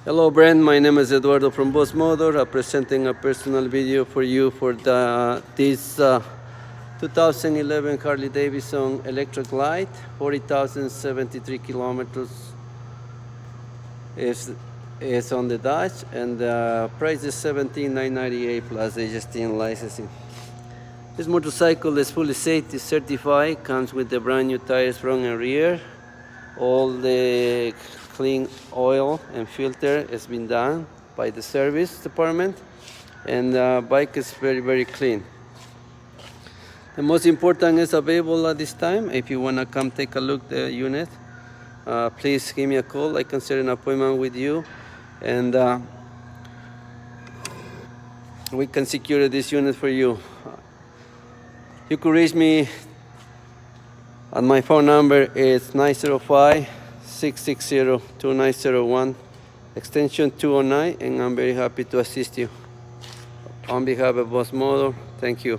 Hello Bren, my name is Eduardo from Boss Motor. I'm presenting a personal video for you for this 2011 Harley Davidson Electra Glide, 40,073 kilometers is on the dash, and the price is $17,998 plus HST and licensing. This motorcycle is fully safety certified, comes with the brand new tires front and rear. All the clean oil and filter has been done by the service department, and the bike is very clean. The most important is available at this time. If you want to come take a look at the unit, please give me a call. I can set an appointment with you, and we can secure this unit for you. You can reach me and my phone number is 905-660-2901, extension 209, and I'm very happy to assist you. On behalf of Boss Motor, thank you.